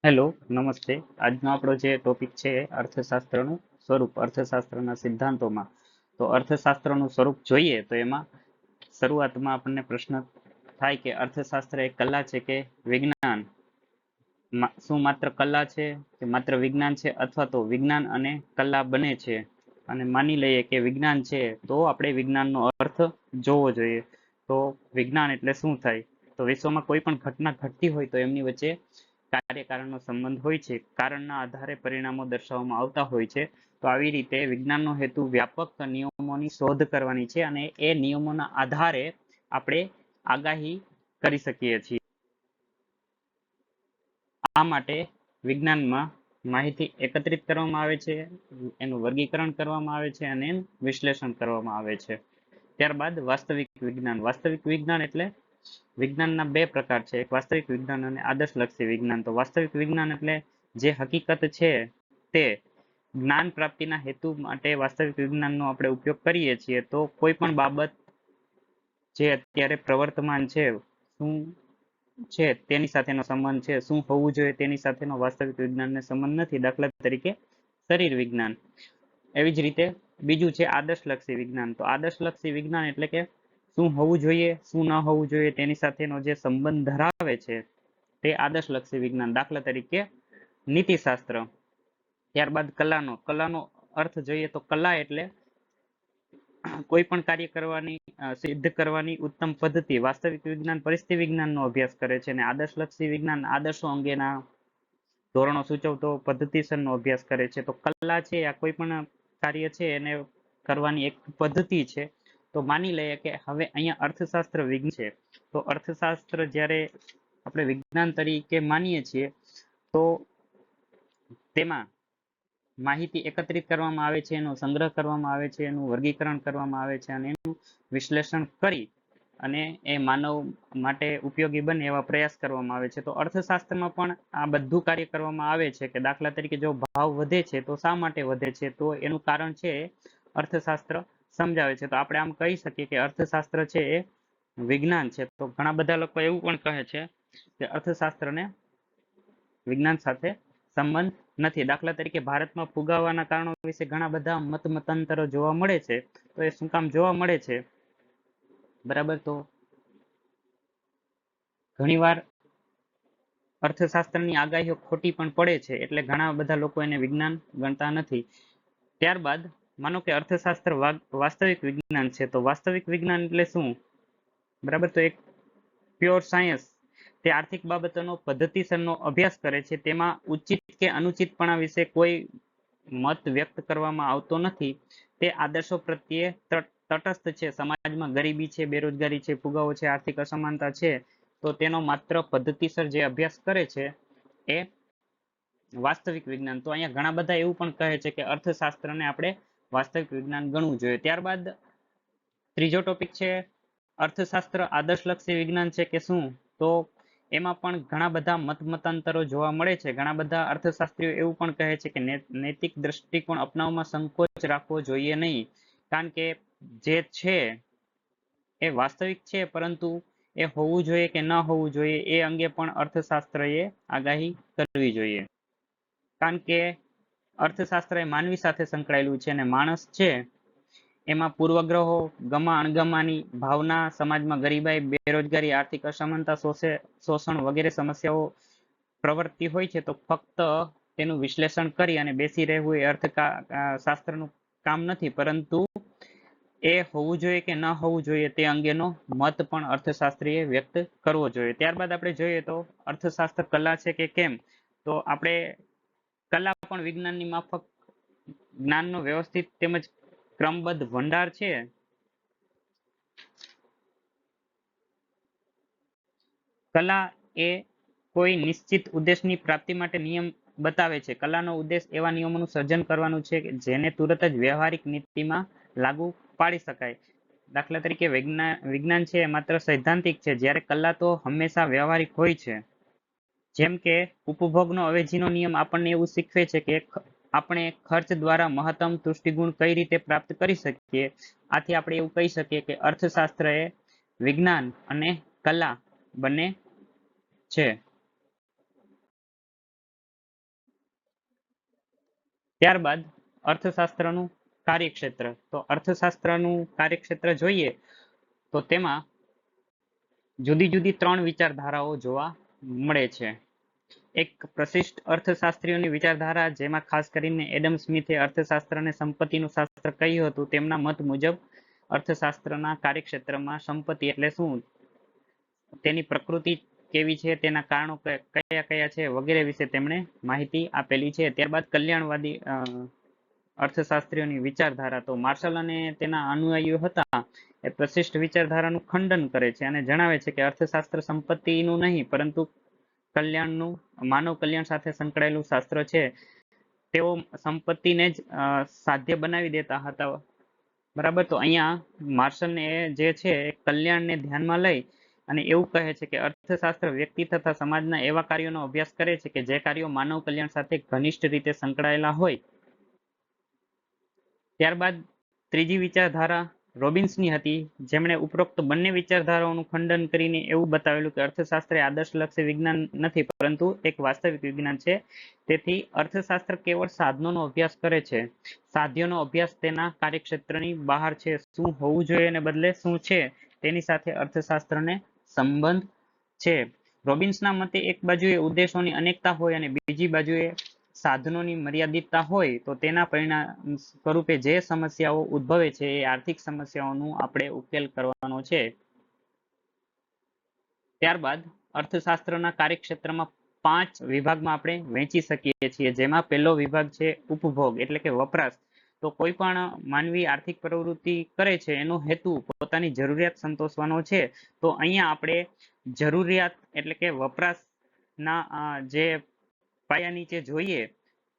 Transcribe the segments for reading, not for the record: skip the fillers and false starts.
Hello, નમસ્તે. આજનો આપણો જે ટોપિક છે અર્થશાસ્ત્રનું સ્વરૂપ, અર્થશાસ્ત્રના સિદ્ધાંતોમાં. તો અર્થશાસ્ત્રનું સ્વરૂપ જોઈએ તો એમાં શરૂઆતમાં આપણને પ્રશ્ન થાય કે અર્થશાસ્ત્ર એ કલા છે કે વિજ્ઞાન? શું માત્ર કલા છે કે માત્ર વિજ્ઞાન છે, અથવા તો વિજ્ઞાન અને કલા બને છે? અને માની લઈએ કે વિજ્ઞાન છે તો આપણે વિજ્ઞાનનો અર્થ જોવો જોઈએ. તો વિજ્ઞાન એટલે શું થાય? તો વિશ્વમાં કોઈ પણ ઘટના ઘટતી હોય તો એમની વચ્ચે કાર્યકારણનો સંબંધ હોય છે. કારણના આધારે પરિણામો દર્શાવવામાં આવતા હોય છે. તો આવી રીતે વિજ્ઞાનનો હેતુ વ્યાપક નિયમોની શોધ કરવાની છે, અને એ નિયમોના આધારે આપણે આગાહી કરી શકીએ છીએ. આ માટે વિજ્ઞાનમાં માહિતી એકત્રિત કરવામાં આવે છે, એનું વર્ગીકરણ કરવામાં આવે છે અને એનું વિશ્લેષણ કરવામાં આવે છે. ત્યારબાદ વાસ્તવિક વિજ્ઞાન. વાસ્તવિક વિજ્ઞાન એટલે વિજ્ઞાનના બે પ્રકાર છે, એક વાસ્તવિક વિજ્ઞાન અને આદર્શલક્ષી વિજ્ઞાન. તો વાસ્તવિક વિજ્ઞાન એટલે જે હકીકત છે તે જ્ઞાન પ્રાપ્તિના હેતુ માટે વાસ્તવિક વિજ્ઞાનનો આપણે ઉપયોગ કરીએ છીએ. તો કોઈ પણ બાબત જે અત્યારે પ્રવર્તમાન છે, શું છે તેની સાથેનો સંબંધ છે, શું હોવું જોઈએ તેની સાથેનો વાસ્તવિક વિજ્ઞાનને સંબંધ નથી. દાખલા તરીકે શરીર વિજ્ઞાન. એવી જ રીતે બીજું છે આદર્શલક્ષી વિજ્ઞાન. તો આદર્શલક્ષી વિજ્ઞાન એટલે કે શું હોવું જોઈએ, શું ન હોવું જોઈએ તેની સાથેનો જે સંબંધ ધરાવે છે તે આદર્શલક્ષી વિજ્ઞાન. દાખલા તરીકે નીતિશાસ્ત્ર. ત્યારબાદ કલાનો અર્થ જોઈએ તો કલા એટલે કોઈ પણ કાર્ય કરવાની, સિદ્ધ કરવાની ઉત્તમ પદ્ધતિ. વાસ્તવિક વિજ્ઞાન પરિસ્થિતિ વિજ્ઞાનનો અભ્યાસ કરે છે, અને આદર્શલક્ષી વિજ્ઞાન આદર્શો અંગેના ધોરણો સૂચવતો પદ્ધતિસરનો અભ્યાસ કરે છે. તો કલા છે આ કોઈ પણ કાર્ય છે એને કરવાની એક પદ્ધતિ છે. તો માની લઈએ કે હવે અહીંયા અર્થશાસ્ત્ર વિજ્ઞાન છે, તો અર્થશાસ્ત્ર જ્યારે આપણે વિજ્ઞાન તરીકે માનીએ છીએ તો તેમાં માહિતી એકત્રિત કરવામાં આવે છે, એનો સંગ્રહ કરવામાં આવે છે, એનું વર્ગીકરણ કરવામાં આવે છે, અને એનું વિશ્લેષણ કરી અને એ માનવ માટે ઉપયોગી બને એવા પ્રયાસ કરવામાં આવે છે. તો અર્થશાસ્ત્રમાં પણ આ બધું કાર્ય કરવામાં આવે છે કે દાખલા તરીકે જો ભાવ વધે છે તો શા માટે વધે છે, તો એનું કારણ છે અર્થશાસ્ત્ર સમજાવે છે. તો આપણે આમ કહી શકીએ કે અર્થશાસ્ત્ર છે એ વિજ્ઞાન છે. તો ઘણા બધા લોકો એવું પણ કહે છે કે અર્થશાસ્ત્રને વિજ્ઞાન સાથે સંબંધ નથી. દાખલા તરીકે ભારતમાં ફુગાવાના કારણો વિશે ઘણા બધા મતાંતરો જોવા મળે છે. તો એ શું કામ જોવા મળે છે? બરાબર. તો ઘણીવાર અર્થશાસ્ત્રની આગાહીઓ ખોટી પણ પડે છે, એટલે ઘણા બધા લોકો એને વિજ્ઞાન ગણતા નથી. ત્યારબાદ માનો કે અર્થશાસ્ત્ર વાસ્તવિક વિજ્ઞાન છે. તો વાસ્તવિક વિજ્ઞાન એટલે શું? બરાબર. તો એક પ્યોર સાયન્સ, તે આર્થિક બાબતોનો પદ્ધતિસરનો અભ્યાસ કરે છે. તેમાં ઉચિત કે અનુચિતપણા વિશે કોઈ મત વ્યક્ત કરવામાં આવતો નથી. તે આદર્શો પ્રત્યે તટસ્થ છે. સમાજમાં ગરીબી છે, બેરોજગારી છે, ફુગાવો છે, આર્થિક અસમાનતા છે, તો તેનો માત્ર પદ્ધતિસર જે અભ્યાસ કરે છે એ વાસ્તવિક વિજ્ઞાન. તો અહીંયા ઘણા બધા એવું પણ કહે છે કે અર્થશાસ્ત્રને આપણે વાસ્તવિક વિજ્ઞાન ગણવું જોઈએ. ત્યારબાદ ત્રીજો ટોપિક છે અર્થશાસ્ત્ર આદર્શલક્ષી વિજ્ઞાન છે કે શું? તો એમાં પણ ઘણા બધા મતાંતરો જોવા મળે છે. ઘણા બધા અર્થશાસ્ત્રીઓ એવું પણ કહે છે કે નૈતિક દ્રષ્ટિકોણ અપનાવવામાં સંકોચ રાખવો જોઈએ નહીં, કારણ કે જે છે એ વાસ્તવિક છે, પરંતુ એ હોવું જોઈએ કે ન હોવું જોઈએ એ અંગે પણ અર્થશાસ્ત્રએ આગાહી કરવી જોઈએ. કારણ કે અર્થશાસ્ત્ર એ માનવી સાથે સંકળાયેલું છે, અને માણસ છે એમાં પૂર્વગ્રહો, ગમા અણગમાની ભાવના, સમાજમાં ગરીબાઈ, બેરોજગારી, આર્થિક અસમાનતા, શોષણ વગેરે સમસ્યાઓ પ્રવર્તતી હોય છે. તો ફક્ત તેનું વિશ્લેષણ કરી અને બેસી રહેવું એ શાસ્ત્રનું કામ નથી, પરંતુ એ હોવું જોઈએ કે ન હોવું જોઈએ તે અંગેનો મત પણ અર્થશાસ્ત્રીએ વ્યક્ત કરવો જોઈએ. ત્યારબાદ આપણે જોઈએ તો અર્થશાસ્ત્ર કલા છે કે કેમ? તો આપણે કલા પણ વિજ્ઞાનની માફક જ્ઞાનનો વ્યવસ્થિત તેમજ ક્રમબદ્ધ ભંડાર છે. કલા એ કોઈ નિશ્ચિત ઉદ્દેશની પ્રાપ્તિ માટે નિયમ બતાવે છે. કલાનો ઉદ્દેશ એવા નિયમોનું સર્જન કરવાનું છે જેને તુરત જ વ્યવહારિક નીતિમાં લાગુ પાડી શકાય. દાખલા તરીકે વિજ્ઞાન છે એ માત્ર સૈદ્ધાંતિક છે, જ્યારે કલા તો હંમેશા વ્યવહારિક હોય છે. જેમ કે ઉપભોગનો અવેજીનો નિયમ આપણને એવું શીખવે છે કે આપણે ખર્ચ દ્વારા મહત્તમ તૃષ્ટિગુણ કઈ રીતે પ્રાપ્ત કરી શકીએ. આથી આપણે એવું કહી શકીએ કે અર્થશાસ્ત્ર એ વિજ્ઞાન અને કલા બંને છે. ત્યારબાદ અર્થશાસ્ત્રનું કાર્યક્ષેત્ર. તો અર્થશાસ્ત્રનું કાર્યક્ષેત્ર જોઈએ તો તેમાં જુદી જુદી 3 વિચારધારાઓ જોવા મળે છે. એક પ્રશિષ્ટ અર્થશાસ્ત્રીઓની વિચારધારા, જેમાં ખાસ કરીને એડમ સ્મિથે અર્થશાસ્ત્રને સંપત્તિનું શાસ્ત્ર કહ્યું હતું. તેમના મત મુજબ અર્થશાસ્ત્રના કાર્યક્ષેત્રમાં સંપત્તિ એટલે શું, તેની પ્રકૃતિ કેવી છે, તેના કારણો કયા કયા છે વગેરે વિશે તેમણે માહિતી આપેલી છે. ત્યારબાદ કલ્યાણવાદી અર્થશાસ્ત્રીઓની વિચારધારા, તો માર્શલ અને તેના અનુયાયીઓ હતા એ પ્રશિષ્ટ વિચારધારાનું ખંડન કરે છે અને જણાવે છે કે અર્થશાસ્ત્ર સંપત્તિનું નહીં પરંતુ કલ્યાણનું, માનવ કલ્યાણ સાથે સંકળાયેલું શાસ્ત્ર છે. તેઓ સંપત્તિને જ સાધ્ય બનાવી દેતા હતા. બરાબર. તો અહીંયા માર્શલને જે છે એ કલ્યાણને ધ્યાનમાં લઈ અને એવું કહે છે કે અર્થશાસ્ત્ર વ્યક્તિ તથા સમાજના એવા કાર્યોનો અભ્યાસ કરે છે કે જે કાર્યો માનવ કલ્યાણ સાથે ઘનિષ્ઠ રીતે સંકળાયેલા હોય. ત્યારબાદ ત્રીજી વિચારધારા રોબિન્સની હતી, જેમણે ઉપરોક્ત બંને વિચારધારાઓનું ખંડન કરીને એવું બતાવેલું કે અર્થશાસ્ત્ર એ આદર્શલક્ષી વિજ્ઞાન નથી પરંતુ એક વાસ્તવિક વિજ્ઞાન છે. તેથી અર્થશાસ્ત્ર કેવળ સાધનોનો અભ્યાસ કરે છે, સાધ્યોનો અભ્યાસ તેના કાર્યક્ષેત્રની બહાર છે. શું હોવું જોઈએ અને બદલે શું છે તેની સાથે અર્થશાસ્ત્રને સંબંધ છે. રોબિન્સના મતે એક બાજુએ ઉદ્દેશોની અનેકતા હોય અને બીજી બાજુએ સાધનોની મર્યાદિતતા હોય તો તેના પરિણામ સ્વરૂપે જે સમસ્યાઓ ઉદ્ભવે છે એ આર્થિક સમસ્યાઓનું આપણે ઉકેલ કરવાનો છે. ત્યારબાદ અર્થશાસ્ત્રના કાર્યક્ષેત્રમાં 5 વિભાગમાં આપણે વહેંચી શકીએ છીએ, જેમાં પહેલો વિભાગ છે ઉપભોગ એટલે કે વપરાશ. તો કોઈ પણ માનવી આર્થિક પ્રવૃત્તિ કરે છે એનો હેતુ પોતાની જરૂરિયાત સંતોષવાનો છે. તો અહીંયા આપણે જરૂરિયાત એટલે કે વપરાશના જે પાયા નીચે જોઈએ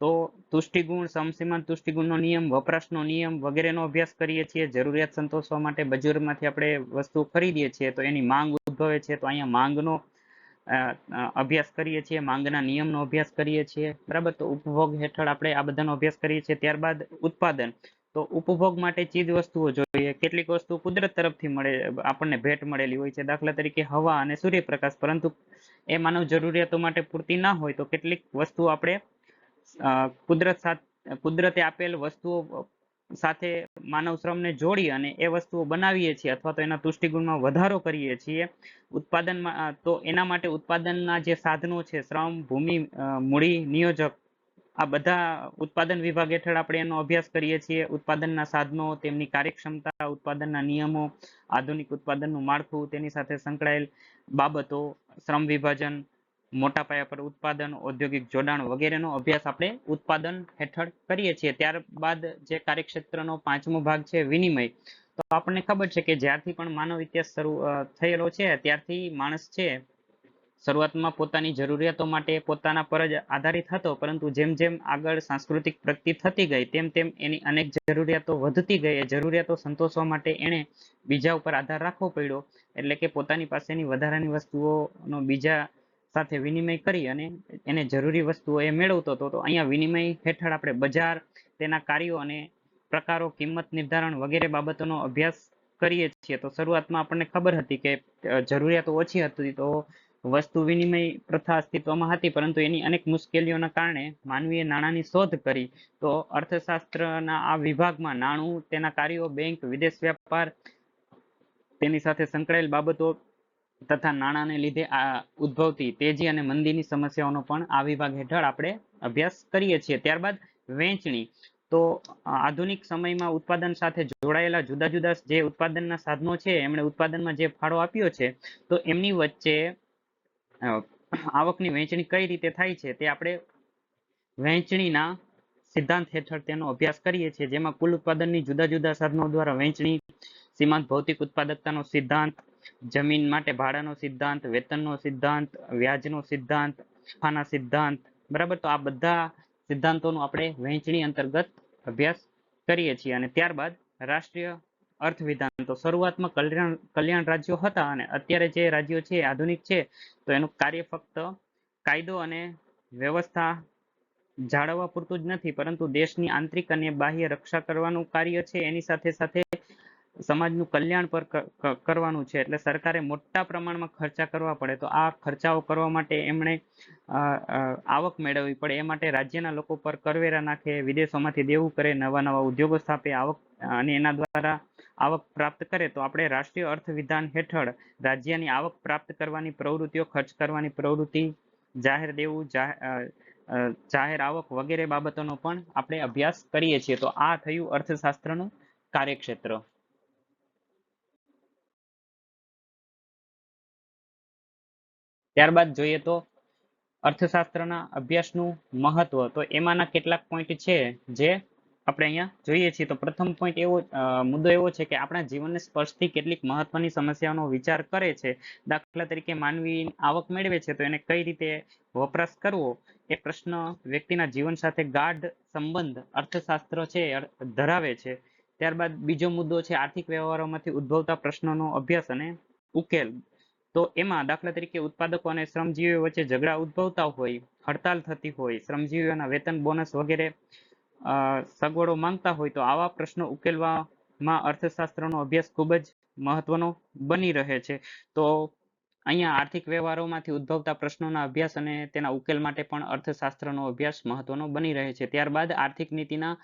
તો તુષ્ટિગુણ, સમસીમાંત તુષ્ટિગુણનો નિયમ, વપરાશનો નિયમ વગેરેનો અભ્યાસ કરીએ છીએ. જરૂરિયાત સંતોષવા માટે બજારમાંથી આપણે વસ્તુ ખરીદીએ છીએ તો એની માંગ ઉદ્ભવે છે, તો અહીંયા માંગનો અભ્યાસ કરીએ છીએ, માંગના નિયમનો અભ્યાસ કરીએ છીએ. બરાબર. તો ઉપભોગ હેઠળ આપણે આ બધાનો અભ્યાસ કરીએ છીએ. ત્યારબાદ ઉત્પાદન. તો ઉપભોગ માટે ચીજ વસ્તુઓ જોઈએ. કેટલીક વસ્તુ કુદરત તરફથી મળે, આપણને ભેટ મળેલી હોય છે, દાખલા તરીકે હવા અને સૂર્યપ્રકાશ, પરંતુ એ માનવ જરૂરિયાતો માટે પૂરતી ના હોય. તો કેટલીક વસ્તુ આપણે કુદરતે આપેલ વસ્તુઓ સાથે માનવ શ્રમને જોડી અને એ વસ્તુઓ બનાવીએ છીએ અથવા તો એના તુષ્ટિગુણમાં વધારો કરીએ છીએ. ઉત્પાદનમાં તો એના માટે ઉત્પાદનના જે સાધનો છે, શ્રમ, ભૂમિ, મૂડી, નિયોજક, આ બધા ઉત્પાદન વિભાગ હેઠળ આપણે એનો અભ્યાસ કરીએ છીએ. ઉત્પાદનના સાધનો, તેમની કાર્યક્ષમતા, ઉત્પાદનના નિયમો, આધુનિક ઉત્પાદનનું માળખું, તેની સાથે સંકળાયેલ બાબતો, શ્રમ વિભાજન, મોટા પાયા પર ઉત્પાદન, ઔદ્યોગિક જોડાણ વગેરેનો અભ્યાસ આપણે ઉત્પાદન હેઠળ કરીએ છીએ. ત્યારબાદ જે કાર્યક્ષેત્રનો 5મો ભાગ છે વિનિમય. તો આપણને ખબર છે કે જ્યારથી પણ માનવ ઇતિહાસ શરૂ થયેલો છે ત્યારથી માણસ છે શરૂઆતમાં પોતાની જરૂરિયાતો માટે પોતાના પર જ આધારિત હતો, પરંતુ જેમ જેમ આગળ સાંસ્કૃતિક પ્રગતિ થતી ગઈ તેમ તેમ એની અનેક જરૂરિયાતો વધતી ગઈ. એ જરૂરિયાતો સંતોષવા માટે એણે બીજા ઉપર આધાર રાખવો પડ્યો, એટલે કે પોતાની પાસેની વધારાની વસ્તુઓનો બીજા સાથે વિનિમય કરી અને એને જરૂરી વસ્તુઓ એ મેળવતો હતો. તો અહીંયા વિનિમય હેઠળ આપણે બજાર, તેના કાર્યો અને પ્રકારો, કિંમત નિર્ધારણ વગેરે બાબતોનો અભ્યાસ કરીએ છીએ. તો શરૂઆતમાં આપણને ખબર હતી કે જરૂરિયાતો ઓછી હતી તો વસ્તુ વિનિમય પ્રથા અસ્તિત્વમાં હતી, પરંતુ એની અનેક મુશ્કેલીઓના કારણે માનવીએ નાણાંની શોધ કરી. તો અર્થશાસ્ત્રના આ વિભાગમાં નાણું, તેના કાર્યો, બેંક, વિદેશ વ્યાપાર, તેની સાથે સંકળાયેલ બાબતો તથા નાણાંને લીધે આ ઉદ્ભવતી તેજી અને મંદીની સમસ્યાઓનો પણ આ વિભાગ હેઠળ આપણે અભ્યાસ કરીએ છીએ. ત્યારબાદ વહેંચણી. તો આધુનિક સમયમાં ઉત્પાદન સાથે જોડાયેલા જુદા જુદા જે ઉત્પાદનના સાધનો છે એમણે ઉત્પાદનમાં જે ફાળો આપ્યો છે તો એમની વચ્ચે આવકની વહેંચણી કઈ રીતે થાય છે તે આપણે વહેંચણીના સિદ્ધાંત હેઠળ તેનો અભ્યાસ કરીએ છીએ, જેમાં કુલ ઉત્પાદનની જુદા જુદા સાધનો દ્વારા વહેંચણી, સીમાંત ભૌતિક ઉત્પાદકતાનો સિદ્ધાંત, જમીન માટે ભાડાનો સિદ્ધાંત, વેતનનો સિદ્ધાંત, વ્યાજનો સિદ્ધાંત, નફાના સિદ્ધાંત. બરાબર. તો આ બધા સિદ્ધાંતોનો આપણે વહેંચણી અંતર્ગત અભ્યાસ કરીએ છીએ. અને ત્યારબાદ રાષ્ટ્રીય અર્થ વિધાન. તો શરૂઆતમાં કલ્યાણ રાજ્યો હતા અને અત્યારે જે રાજ્યો છે આધુનિક છે તો એનું કાર્ય ફક્ત કાયદો અને વ્યવસ્થા જાળવવા પૂરતું જ નથી, પરંતુ દેશની આંતરિક અને બાહ્ય રક્ષા કરવાનું કાર્ય છે. એની સાથે સાથે સમાજનું કલ્યાણ પર કરવાનું છે, એટલે સરકારે મોટા પ્રમાણમાં ખર્ચા કરવા પડે. તો આ ખર્ચાઓ કરવા માટે એમણે આવક મેળવવી પડે. એ માટે રાજ્યના લોકો પર કરવેરા નાખે, વિદેશોમાંથી દેવું કરે, નવા નવા ઉદ્યોગો સ્થાપે, આવક અને એના દ્વારા આવક પ્રાપ્ત કરે. તો આપણે રાષ્ટ્રીય અર્થવિધાન હેઠળ રાજ્યની આવક પ્રાપ્ત કરવાની પ્રવૃત્તિઓ, ખર્ચ કરવાની પ્રવૃત્તિ, જાહેર દેવું, જાહેર આવક વગેરે બાબતોનો પણ આપણે અભ્યાસ કરીએ છીએ. તો આ થયું અર્થશાસ્ત્રનું કાર્યક્ષેત્ર. ત્યારબાદ જોઈએ તો અર્થશાસ્ત્રના અભ્યાસનું મહત્વ. તો એમાંના કેટલાક પોઈન્ટ છે જે આપણે અહીંયા જોઈએ છીએ. તો પ્રથમ પોઈન્ટ એવો મુદ્દો એવો છે કે આપણા જીવનને સ્પર્શતી કેટલીક મહત્વની સમસ્યાઓનો વિચાર કરે છે. દાખલા તરીકે માનવી આવક મેળવે છે તો એને કઈ રીતે વપરાશ કરવો, એ પ્રશ્ન વ્યક્તિના જીવન સાથે ગાઢ સંબંધ અર્થશાસ્ત્ર છે ધરાવે છે. ત્યારબાદ બીજો મુદ્દો છે આર્થિક વ્યવહારોમાંથી ઉદ્ભવતા પ્રશ્નોનો અભ્યાસ અને ઉકેલ. તો એમાં દાખલા તરીકે ઉત્પાદકો અને શ્રમજીવીઓ વચ્ચે ઝઘડા ઉદ્ભવતા હોય, હડતાલ થતી હોય, શ્રમજીવીઓના વેતન, બોનસ વગેરે સગવડો માંગતા હોય, તો આવા પ્રશ્નો ઉકેલવામાં અર્થશાસ્ત્રનો અભ્યાસ ખૂબ જ મહત્વનો બની રહે છે. તો અહીંયા આર્થિક વ્યવહારોમાંથી ઉદ્ભવતા પ્રશ્નોના અભ્યાસ અને તેના ઉકેલ માટે પણ અર્થશાસ્ત્રનો અભ્યાસ મહત્વનો બની રહે છે. ત્યારબાદ આર્થિક નીતિના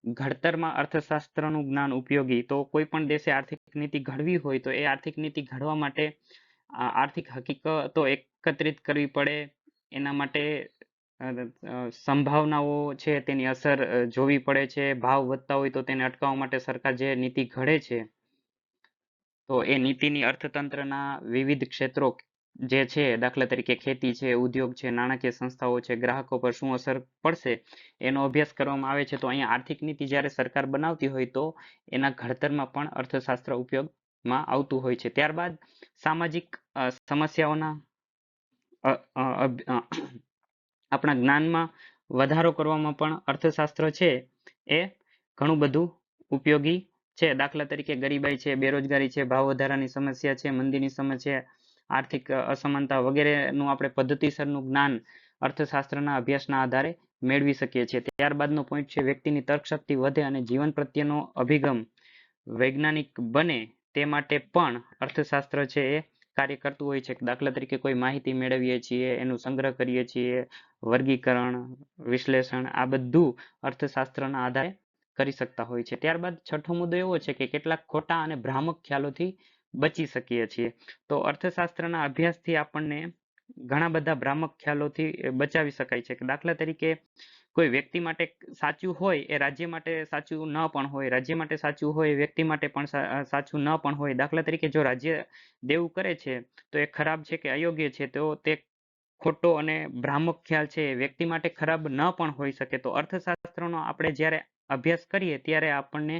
ઘડતરમાં અર્થશાસ્ત્રનું જ્ઞાન ઉપયોગી. તો કોઈ પણ દેશે આર્થિક નીતિ ઘડવી હોય તો એ આર્થિક નીતિ ઘડવા માટે આર્થિક હકીકતો એકત્રિત કરવી પડે. એના માટે સંભાવનાઓ છે તેની અસર જોવી પડે છે. ભાવ વધતા હોય તો તેને અટકાવવા માટે સરકાર જે નીતિ ઘડે છે, તો એ નીતિની અર્થતંત્રના વિવિધ ક્ષેત્રો જે છે, દાખલા તરીકે ખેતી છે, ઉદ્યોગ છે, નાણાકીય સંસ્થાઓ છે, ગ્રાહકો પર શું અસર પડશે એનો અભ્યાસ કરવામાં આવે છે. તો અહીંયા આર્થિક નીતિ જ્યારે સરકાર બનાવતી હોય તો એના ઘડતરમાં પણ અર્થશાસ્ત્ર ઉપયોગમાં આવતું હોય છે. ત્યારબાદ સામાજિક સમસ્યાઓના આપણા જ્ઞાનમાં વધારો કરવામાં પણ અર્થશાસ્ત્ર છે એ ઘણું બધું ઉપયોગી છે. દાખલા તરીકે ગરીબાઈ છે, બેરોજગારી છે, ભાવ વધારાની સમસ્યા છે, મંદીની સમસ્યા, આર્થિક અસમાનતા વગેરેનું આપણે પદ્ધતિસરનું જ્ઞાન અર્થશાસ્ત્રના અભ્યાસના આધારે મેળવી શકીએ છીએ. ત્યારબાદનો પોઈન્ટ છે વ્યક્તિની તર્કશક્તિ વધે અને જીવન પ્રત્યેનો અભિગમ વૈજ્ઞાનિક બને, તે માટે પણ અર્થશાસ્ત્ર છે એ કાર્ય કરતું હોય છે. દાખલા તરીકે કોઈ માહિતી મેળવીએ છીએ, એનું સંગ્રહ કરીએ છીએ, વર્ગીકરણ, વિશ્લેષણ, આ બધું અર્થશાસ્ત્રના આધારે કરી શકતા હોય છે. ત્યારબાદ છઠ્ઠો મુદ્દો એવો છે કે કેટલાક ખોટા અને ભ્રામક ખ્યાલોથી બચી શકીએ છીએ. તો અર્થશાસ્ત્રના અભ્યાસથી આપણને ઘણા બધા ભ્રામક ખ્યાલોથી બચાવી શકાય છે. દાખલા તરીકે કોઈ વ્યક્તિ માટે સાચું હોય એ રાજ્ય માટે સાચું ન પણ હોય, રાજ્ય માટે સાચું હોય વ્યક્તિ માટે પણ સાચું ન પણ હોય. દાખલા તરીકે જો રાજ્ય દેવું કરે છે તો એ ખરાબ છે કે અયોગ્ય છે, તો તે ખોટો અને ભ્રામક ખ્યાલ છે, વ્યક્તિ માટે ખરાબ ન પણ હોઈ શકે. તો અર્થશાસ્ત્રનો આપણે જ્યારે અભ્યાસ કરીએ ત્યારે આપણને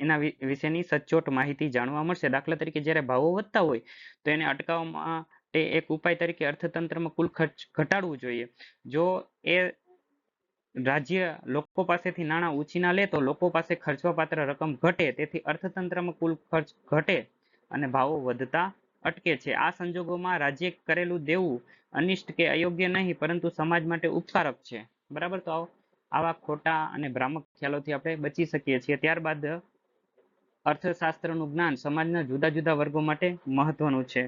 એના વિશેની સચોટ માહિતી જાણવા મળશે. દાખલા તરીકે જ્યારે ભાવો વધતા હોય તો એને અટકાવવામાં એક ઉપાય તરીકે અર્થતંત્રમાં કુલ ખર્ચ ઘટાડવું જોઈએ. જો એ રાજ્ય લોકો પાસેથી નાણાં ઉછીના લે તો લોકો પાસે ખર્ચવા પાત્ર રકમ ઘટે, તેથી અર્થતંત્રમાં કુલ ખર્ચ ઘટે અને ભાવો વધતા અટકે છે. આ સંજોગોમાં રાજ્ય કરેલું દેવું અનિષ્ટ કે અયોગ્ય નહીં, પરંતુ સમાજ માટે ઉપકારક છે. બરાબર. તો આવા ખોટા અને ભ્રામક ખ્યાલોથી આપણે બચી શકીએ છીએ. ત્યારબાદ અર્થશાસ્ત્રનું જ્ઞાન સમાજના જુદા જુદા વર્ગો માટે મહત્વનું છે.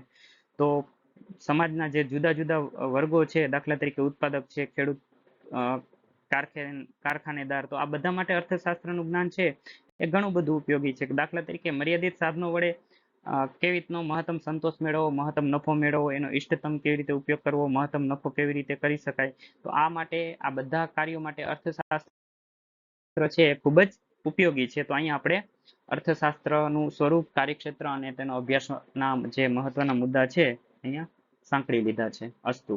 તો સમાજના જે જુદા જુદા વર્ગો છે, દાખલા તરીકે ઉત્પાદક છે, ખેડૂત, કારખાનેદાર, તો આ બધા માટે અર્થશાસ્ત્રનું જ્ઞાન છે એ ઘણું બધું ઉપયોગી છે. દાખલા તરીકે મર્યાદિત સાધનો વડે કેવી રીતનો મહત્તમ સંતોષ મેળવવો, મહત્તમ નફો મેળવવો, એનો ઇષ્ટતમ કેવી રીતે ઉપયોગ કરવો, મહત્તમ નફો કેવી રીતે કરી શકાય. તો આ માટે આ બધા કાર્યો માટે અર્થશાસ્ત્ર છે એ ખૂબ જ ઉપયોગી છે. તો અહીંયા આપણે અર્થશાસ્ત્રનું સ્વરૂપ, કાર્યક્ષેત્ર અને તેનો અભ્યાસના જે મહત્વના મુદ્દા છે અહીંયા સાંકળી લીધા છે. અસ્તુ.